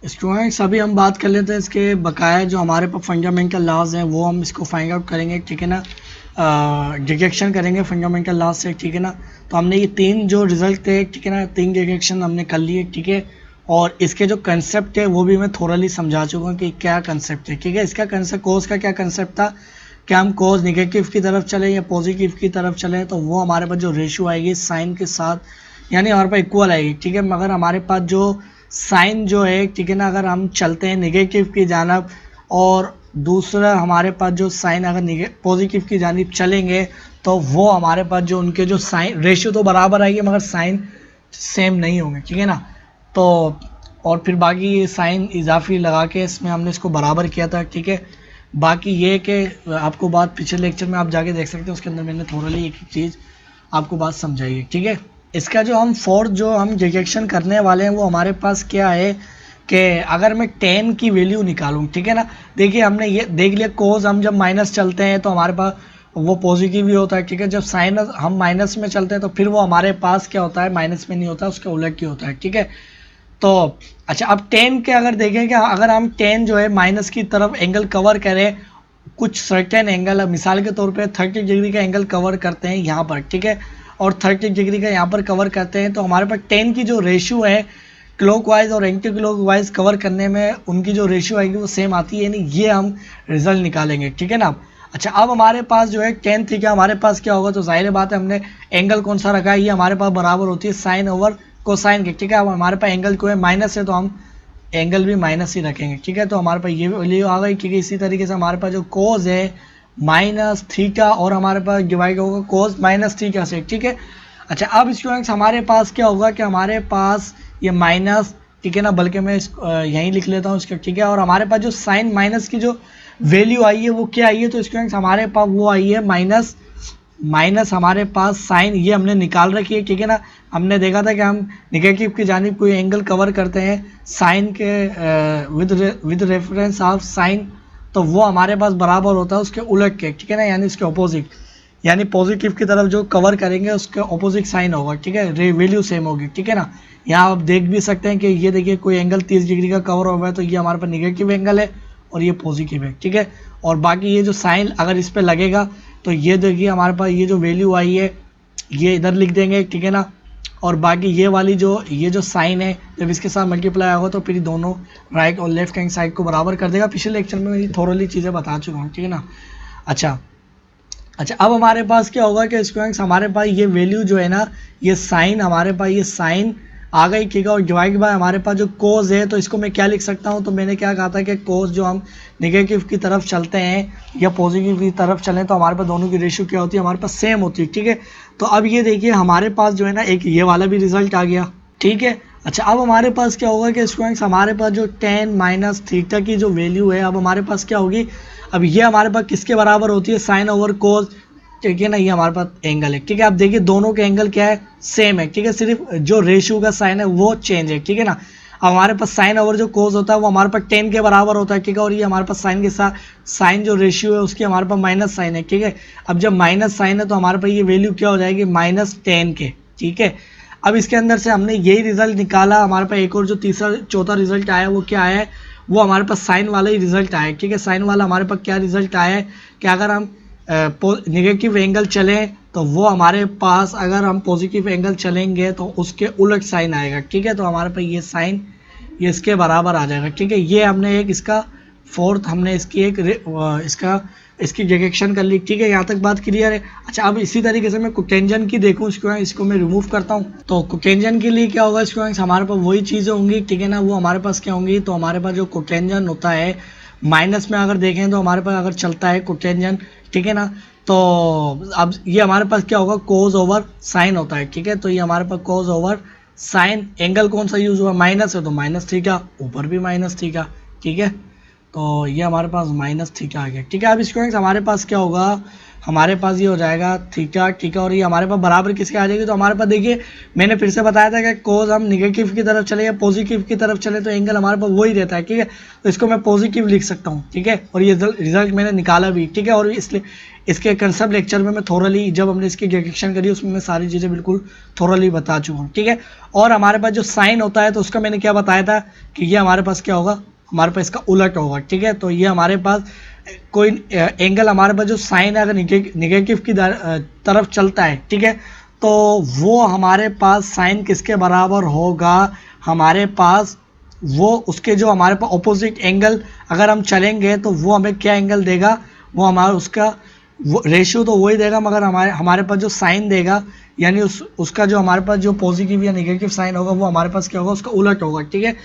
Students अभी हम बात कर लेते हैं इसके बकाया जो हमारे पास फंडामेंटल लॉज हैं वो हम इसको फाइंड आउट करेंगे, ठीक है ना। डिडक्शन करेंगे फंडामेंटल लॉज से, ठीक है ना। तो हमने ये तीन जो रिजल्ट थे, ठीक है ना, तीन डिडक्शन हमने कर लिए, ठीक है। और इसके जो कंसेप्ट है वो भी मैं थोड़ली समझा चुका हूँ कि क्या कंसेप्ट है, ठीक है। इसका कंसेप्ट कोस का क्या कंसेप्ट था कि हम कोस निगेटिव की तरफ चले या पॉजिटिव की तरफ चले तो वो हमारे पास जो रेशियो आएगी साइन के साथ, यानी हमारे पास इक्वल आएगी, ठीक है। मगर हमारे पास जो साइन जो है, ठीक है ना, अगर हम चलते हैं नेगेटिव की जानब और दूसरा हमारे पास जो साइन अगर पॉजिटिव की जानिब चलेंगे तो वो हमारे पास जो उनके जो साइन रेशियो तो बराबर आएगी मगर साइन सेम नहीं होंगे, ठीक है ना। तो और फिर बाकी ये साइन इजाफी लगा के इसमें हमने इसको बराबर किया था, ठीक है। बाकी ये कि आपको बात पिछले लेक्चर में आप जाके देख सकते हैं, उसके अंदर मैंने थोड़ी एक चीज़ आपको बात समझाई है, ठीक है। इसका जो हम फोर्थ जो हम डिडक्शन करने वाले हैं वो हमारे पास क्या है कि अगर मैं 10 की वैल्यू निकालूं, ठीक है ना। देखिए हमने ये देख लिया कोस हम जब माइनस चलते हैं तो हमारे पास वो पॉजिटिव ही होता है, ठीक है। जब साइन हम माइनस में चलते हैं तो फिर वो हमारे पास क्या होता है, माइनस में नहीं होता, उसके उलट की होता है, ठीक है। तो अच्छा, अब 10 के अगर देखें कि अगर हम 10 जो है माइनस की तरफ एंगल कवर करें, कुछ सर्टेन एंगल, मिसाल के तौर पे 30 डिग्री का एंगल कवर करते हैं यहाँ पर, ठीक है, और 30 डिग्री का यहाँ पर कवर करते हैं तो हमारे पास 10 की जो रेशियो है क्लॉकवाइज और एंटी क्लॉकवाइज कवर करने में उनकी जो रेशियो आएगी वो सेम आती है, यानी ये हम रिजल्ट निकालेंगे, ठीक है ना। अच्छा, अब हमारे पास जो है 10 थीटा हमारे पास क्या होगा, तो जाहिर बात है हमने एंगल कौन सा रखा है, ये हमारे पास बराबर होती है साइन ओवर कोसाइन के, ठीक है। अब हमारे पास एंगल को है माइनस है तो हम एंगल भी माइनस ही रखेंगे, ठीक है। तो हमारे पास ये वैल्यू आ गई, ठीक है। इसी तरीके से हमारे पास जो कोस है माइनस थीटा और हमारे पास डिवाइड होगा कोस माइनस थीटा से, ठीक है। अच्छा, अब स्टूडेंट्स हमारे पास क्या होगा कि हमारे पास ये माइनस, ठीक है ना, बल्कि मैं यहीं लिख लेता हूँ इसका, ठीक है। और हमारे पास जो साइन माइनस की जो वैल्यू आई है वो क्या आई है, तो स्टूडेंट्स हमारे पास वो आई है माइनस हमारे पास साइन ये हमने निकाल रखी है, ठीक है ना। हमने देखा था कि हम निगेटिव की जानिब कोई एंगल कवर करते हैं साइन के विद रेफरेंस ऑफ साइन, तो वो हमारे पास बराबर होता है उसके उलट के, ठीक है ना, यानी उसके ऑपोजिट, यानी पॉजिटिव की तरफ जो कवर करेंगे उसके ऑपोजिट साइन होगा, ठीक है, वैल्यू सेम होगी, ठीक है ना। यहाँ आप देख भी सकते हैं कि ये देखिए कोई एंगल 30 डिग्री का कवर हो गया है तो ये हमारे पास निगेटिव एंगल है और ये पॉजिटिव है, ठीक है। और बाकी ये जो साइन अगर इस पर लगेगा तो ये देखिए हमारे पास ये जो वैल्यू आई है ये इधर लिख देंगे, ठीक है ना। और बाकी ये वाली ये जो साइन है जब इसके साथ मल्टीप्लाई होगा तो फिर दोनों राइट और लेफ्ट हैंड साइड को बराबर कर देगा। पिछले लेक्चर में मैं थोड़ी चीज़ें बता चुका हूँ, ठीक है ना। अच्छा, अब हमारे पास क्या होगा कि स्टूडेंट्स हमारे पास ये वैल्यू जो है ना, ये साइन हमारे पास ये साइन आ गई, ठीक है। और डिवाइड बाय हमारे पास जो कोस है तो इसको मैं क्या लिख सकता हूँ, तो मैंने क्या कहा था कि कोस जो हम नेगेटिव की तरफ चलते हैं या पॉजिटिव की तरफ चलें तो हमारे पास दोनों की रेशियो क्या होती है, हमारे पास सेम होती है, ठीक है। तो अब ये देखिए हमारे पास जो है ना एक ये वाला भी रिजल्ट आ गया, ठीक है। अच्छा, अब हमारे पास क्या होगा कि स्टूडेंट्स हमारे पास जो 10 माइनस थीटा की जो वैल्यू है अब हमारे पास क्या होगी, अब ये हमारे पास किसके बराबर होती है, साइन ओवर कोस, ठीक है ना। ये हमारे पास एंगल है, ठीक है। आप देखिए दोनों के एंगल क्या है, सेम है, ठीक है। सिर्फ जो रेशियो का साइन है वो चेंज है, ठीक है ना। अब हमारे पास साइन ओवर जो कोस होता है वो हमारे पास 10 के बराबर होता है, ठीक है। और ये हमारे पास साइन के साथ साइन जो रेशियो है उसकी हमारे पास माइनस साइन है, ठीक है। अब जब माइनस साइन है तो हमारे पास ये वैल्यू क्या हो जाएगी, -10 के, ठीक है। अब इसके अंदर से हमने यही रिजल्ट निकाला, हमारे पास एक और जो तीसरा चौथा रिजल्ट आया वो क्या आया है, वो हमारे पास साइन वाला ही रिजल्ट आया है, ठीक है। साइन वाला हमारे पास क्या रिजल्ट आया है कि अगर हम नेगेटिव एंगल चलें तो वो हमारे पास, अगर हम पॉजिटिव एंगल चलेंगे तो उसके उलट साइन आएगा, ठीक है। तो हमारे पास ये साइन ये इसके बराबर आ जाएगा, ठीक है। ये हमने एक इसका फोर्थ हमने इसकी एक इसकी डिडक्शन कर ली, ठीक है। यहाँ तक बात क्लियर है। अच्छा, अब इसी तरीके से मैं कोटेंजन की देखूँ इसको मैं रिमूव करता हूँ तो कोटेंजन के लिए क्या होगा स्टूडेंट्स, हमारे पास वही चीज़ें होंगी, ठीक है ना। वो हमारे पास क्या होंगी, तो हमारे पास जो कोटेंजन होता है माइनस में अगर देखें तो हमारे पास अगर चलता है कोटेंजन, ठीक है ना, तो अब ये हमारे पास क्या होगा, कोस ओवर साइन होता है, ठीक है। तो ये हमारे पास कोस ओवर साइन, एंगल कौन सा यूज हुआ, माइनस है तो माइनस थीटा, ऊपर भी माइनस थीटा, ठीक है। तो ये हमारे पास माइनस थीटा आ गया, ठीक है। अब स्टूडेंट्स हमारे पास क्या होगा, हमारे पास ये हो जाएगा थीटा, ठीक है, और ये हमारे पास बराबर किसके आ जाएगी। तो हमारे पास देखिए मैंने फिर से बताया था कि कोस हम निगेटिव की तरफ चले या पॉजिटिव की तरफ चले तो एंगल हमारे पास वही रहता है, ठीक है। तो इसको मैं पॉजिटिव लिख सकता हूँ, ठीक है, और ये रिजल्ट मैंने निकाला भी, ठीक है। और इसलिए इसके कंसेप्ट लेक्चर में मैं थोरली जब हमने इसकी डिडक्शन करी उसमें मैं सारी चीज़ें बिल्कुल थोरली बता चुका हूँ, ठीक है। और हमारे पास जो साइन होता है तो उसका मैंने क्या बताया था कि ये हमारे पास क्या होगा, हमारे पास इसका उलट होगा, ठीक है। तो ये हमारे पास कोई एंगल हमारे पास जो साइन है अगर निगेटिव की तरफ चलता है, ठीक है, तो वो हमारे पास साइन किसके बराबर होगा, हमारे पास वो उसके जो हमारे पास ऑपोजिट एंगल अगर हम चलेंगे तो वो हमें क्या एंगल देगा, वो हमारा उसका वो रेशियो तो वही देगा, मगर हमारे पास जो साइन देगा यानी उसका जो हमारे पास जो पॉजिटिव या नेगेटिव साइन होगा वो हमारे पास क्या होगा, उसका उलट होगा, ठीक है।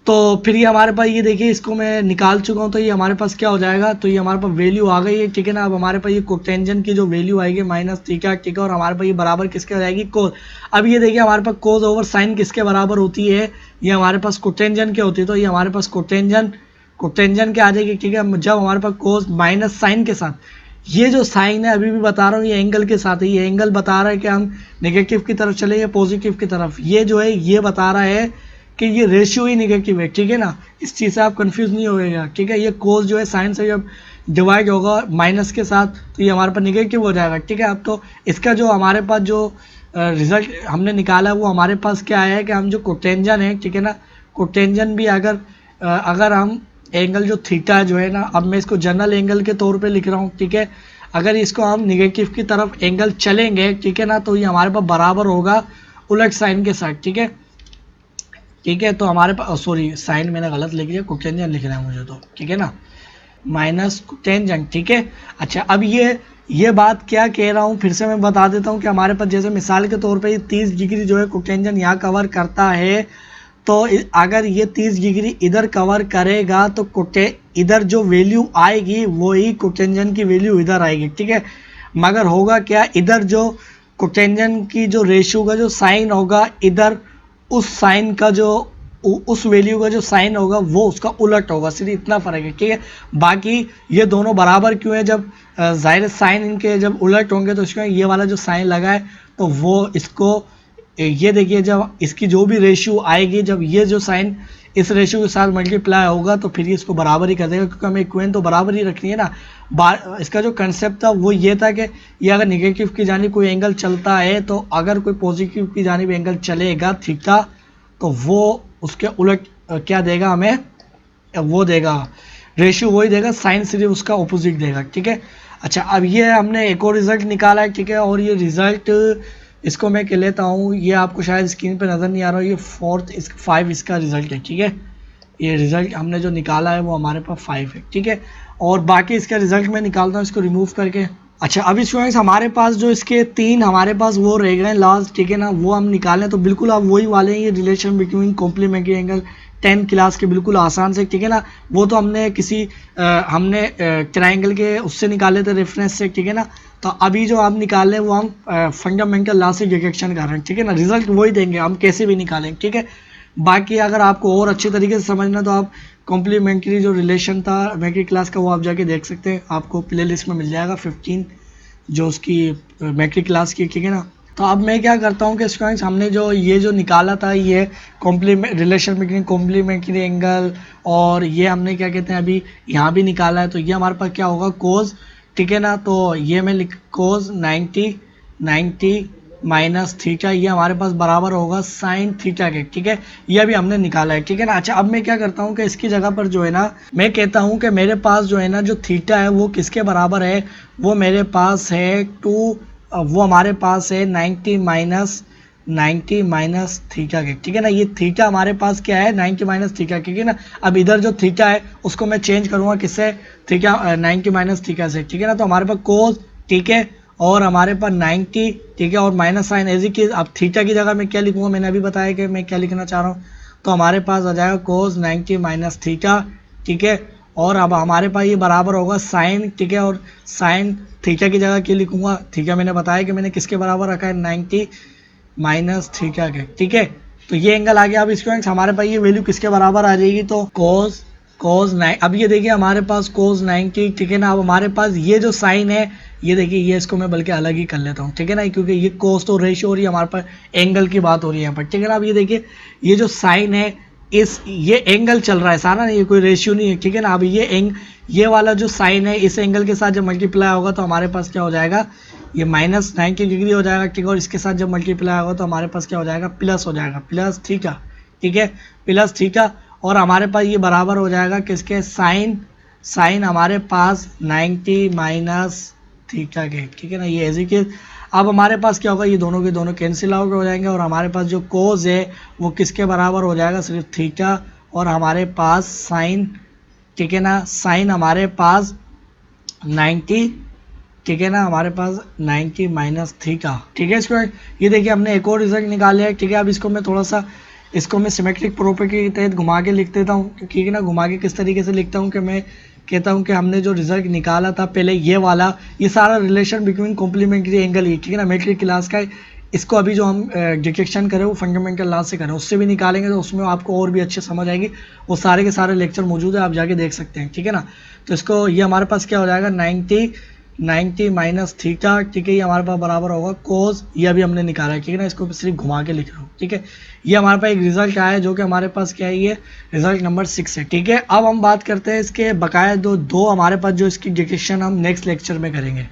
तो फिर ये हमारे पास ये देखिए इसको मैं निकाल चुका हूँ, तो ये हमारे पास क्या हो जाएगा, तो ये हमारे पास वैल्यू आ गई है, ठीक है ना। अब हमारे पास ये कोटेंजेंट की जो वैल्यू आएगी माइनस थीटा, ठीक है, और हमारे पास ये बराबर किसके हो जाएगी, कोस। अब ये देखिए हमारे पास कोस ओवर साइन किसके बराबर होती है, ये हमारे पास कोटेंजेंट के होती है, तो ये हमारे पास कोटेंजेंट के आ जाएगी, ठीक है। जब हमारे पास कोस माइनस साइन के साथ, ये जो साइन है अभी भी बता रहा हूँ ये एंगल के साथ है, ये एंगल बता रहा है कि हम नेगेटिव की तरफ चले या पॉजिटिव की तरफ, ये जो है ये बता रहा है कि ये रेशियो ही नेगेटिव है, ठीक है ना। इस चीज़ से आप कंफ्यूज नहीं होएगा, ठीक है। ये कोस जो है साइन से जब डिवाइड होगा माइनस के साथ तो ये हमारे पास नेगेटिव हो जाएगा, ठीक है। अब तो इसका जो हमारे पास जो रिजल्ट हमने निकाला है वो हमारे पास क्या है कि हम जो कोटेंजन है, ठीक है ना, कोटेंजन भी अगर हम एंगल जो थीटा जो है ना, अब मैं इसको जनरल एंगल के तौर पे लिख रहा हूँ, ठीक है। अगर इसको हम निगेटिव की तरफ एंगल चलेंगे, ठीक है ना, तो ये हमारे पास बराबर होगा उलट साइन के साथ, ठीक है, ठीक है। तो हमारे पास सॉरी साइन मैंने गलत लिख लिया, कोटेंजेंट लिख रहा है मुझे तो, ठीक है ना, माइनस कोटेंजेंट, ठीक है। अच्छा अब ये बात क्या कह रहा हूँ फिर से मैं बता देता हूँ कि हमारे पास जैसे मिसाल के तौर पे ये 30 डिग्री जो है कोटेंजेंट यहाँ कवर करता है, तो अगर ये 30 डिग्री इधर कवर करेगा तो इधर जो वैल्यू आएगी वही कोटेंजेंट की वैल्यू इधर आएगी, ठीक है। मगर होगा क्या, इधर जो कोटेंजेंट की जो रेशियो का जो साइन होगा, इधर उस साइन का जो उस वैल्यू का जो साइन होगा वो उसका उलट होगा, सिर्फ इतना फर्क है, ठीक है। बाकी ये दोनों बराबर क्यों है, जब जाहिर साइन इनके जब उलट होंगे तो इसमें ये वाला जो साइन लगा है तो वो इसको ये देखिए जब इसकी जो भी रेशियो आएगी, जब ये जो साइन इस रेशियो के साथ मल्टीप्लाई होगा तो फिर ये इसको बराबर ही कर देगा, क्योंकि हमें इक्वेशन तो बराबर ही रखनी है ना। इसका जो कंसेप्ट था वो ये था कि ये अगर नेगेटिव की जानिब कोई एंगल चलता है तो अगर कोई पॉजिटिव की जानिब एंगल चलेगा थीटा तो वो उसके उलट क्या देगा हमें, वो देगा रेशियो वही देगा, साइन सिर्फ उसका ऑपोजिट देगा, ठीक है। अच्छा अब ये हमने एक और रिजल्ट निकाला है, ठीक है, और ये रिजल्ट इसको मैं कह लेता हूँ, ये आपको शायद स्क्रीन पे नज़र नहीं आ रहा, ये 5 इसका रिजल्ट है, ठीक है। ये रिजल्ट हमने जो निकाला है वो हमारे पास 5 है, ठीक है। और बाकी इसका रिजल्ट मैं निकालता हूँ इसको रिमूव करके। अच्छा अभी स्टूडेंट्स हमारे पास जो इसके 3 हमारे पास वो रह गए लास्ट, ठीक है ना, वो हम निकालें तो बिल्कुल आप वही वाले हैं, ये relation between complementary angle 10 class के बिल्कुल आसान से, ठीक है ना। वो तो हमने हमने ट्राइंगल के उससे निकाले थे रेफरेंस से, ठीक है ना। तो अभी जो आप निकाल रहे हैं वो हम फंडामेंटल लॉ से डिडक्शन कर रहे हैं, ठीक है ना। रिजल्ट वही देंगे हम कैसे भी निकालें, ठीक है। बाकी अगर आपको और अच्छे तरीके से समझना तो आप कॉम्प्लीमेंट्री जो रिलेशन था मैट्रिक क्लास का वो आप जाके देख सकते हैं, आपको प्लेलिस्ट में मिल जाएगा 15 जो उसकी मैट्रिक क्लास की, ठीक है ना। तो अब मैं क्या करता हूँ कि स्टूडेंट्स हमने जो ये जो निकाला था ये रिलेशन बिटवीन कॉम्प्लीमेंट्री एंगल, और ये हमने क्या कहते हैं अभी यहाँ भी निकाला है, तो ये हमारे पास क्या होगा कोस, ठीक है ना। तो ये मैं कोस 90 माइनस थीटा, ये हमारे पास बराबर होगा साइन थीटा के, ठीक है। ये अभी हमने निकाला है, ठीक है ना। अच्छा अब मैं क्या करता हूँ कि इसकी जगह पर जो है ना मैं कहता हूँ कि मेरे पास जो है ना जो थीटा है वो किसके बराबर है, वो मेरे पास है वो हमारे पास है 90 माइनस थीटा के, ठीक है ना। ये थीटा हमारे पास क्या है 90 माइनस थीटा, ठीक है ना। अब इधर जो थीटा है उसको मैं चेंज करूँगा किससे, थीटा 90 माइनस थीटा से, ठीक है ना। तो हमारे पास कोस, ठीक है, और हमारे पास 90, ठीक है, और minus sine as it is. अब थीटा की जगह मैं क्या लिखूंगा, मैंने अभी बताया कि मैं क्या लिखना चाह रहा हूँ, तो हमारे पास आ जाएगा कोस 90 माइनस थीटा, ठीक है। और अब हमारे पास ये बराबर होगा साइन, ठीक है, और साइन थीटा की जगह क्या लिखूंगा, थीटा मैंने बताया कि मैंने किसके बराबर रखा है 90 माइनस थीटा के, ठीक है। तो ये एंगल आ गया। अब स्टूडेंट्स हमारे पास ये वैल्यू किसके बराबर आ जाएगी, तो कोस 9, अब ये देखिए हमारे पास कोस 90, ठीक है ना। अब हमारे पास ये जो साइन है, ये देखिए, ये इसको मैं बल्कि अलग ही कर लेता हूँ, ठीक है ना, क्योंकि ये कोस तो रेशियो हो रही है, हमारे पास एंगल की बात हो रही है यहाँ पर, ठीक है ना। अब ये देखिए, ये जो साइन है, ये एंगल चल रहा है सारा ना, ये कोई रेशियो नहीं है, ठीक है ना। अब ये वाला जो साइन है, इस एंगल के साथ जब मल्टीप्लाई होगा तो हमारे पास क्या हो जाएगा, ये -90 डिग्री हो जाएगा, ठीक है। और इसके साथ जब मल्टीप्लाई होगा तो हमारे पास क्या हो जाएगा, प्लस हो जाएगा, प्लस थीटा, ठीक है, प्लस थीटा। और हमारे पास ये बराबर हो जाएगा किसके, साइन हमारे पास 90 माइनस थीटा के, ठीक है ना, ये ऐसे के। अब हमारे पास क्या होगा, ये दोनों के दोनों कैंसिल आउट हो जाएंगे और हमारे पास जो कोस है वो किसके बराबर हो जाएगा, सिर्फ थीटा। और हमारे पास साइन, ठीक है ना, साइन हमारे पास 90, ठीक है ना, हमारे पास 90 माइनस थीटा, ठीक है स्टूडेंट। ये देखिए हमने एक और रिजल्ट निकाले है, ठीक है। अब इसको मैं थोड़ा सा, इसको मैं सिमेट्रिक प्रॉपर्टी के तहत घुमा के लिख देता हूँ, ठीक है ना। घुमा के किस तरीके से लिखता हूँ कि मैं कहता हूँ कि हमने जो रिजल्ट निकाला था पहले, ये वाला, ये सारा रिलेशन बिटवीन कॉम्प्लीमेंट्री एंगल ही, ठीक है ना, मेट्रिक क्लास का। इसको अभी जो हम डिटेक्शन करें वो फंडामेंटल लॉ से करें, उससे भी निकालेंगे तो उसमें आपको और भी अच्छे समझ आएगी। वो सारे के सारे लेक्चर मौजूद है, आप जाके देख सकते हैं, ठीक है ना। तो इसको, ये हमारे पास क्या हो जाएगा, 90 माइनस थीटा, ठीक है, ये हमारे पास बराबर होगा कोस, ये अभी हमने निकाला है, ठीक है ना। इसको सिर्फ घुमा के लिख रहा हूँ, ठीक है। ये हमारे पास एक रिजल्ट आया है जो कि हमारे पास क्या है, ये रिजल्ट नंबर 6 है, ठीक है। अब हम बात करते हैं इसके बकाया दो हमारे पास जो इसकी डिटेक्शन हम नेक्स्ट लेक्चर में करेंगे।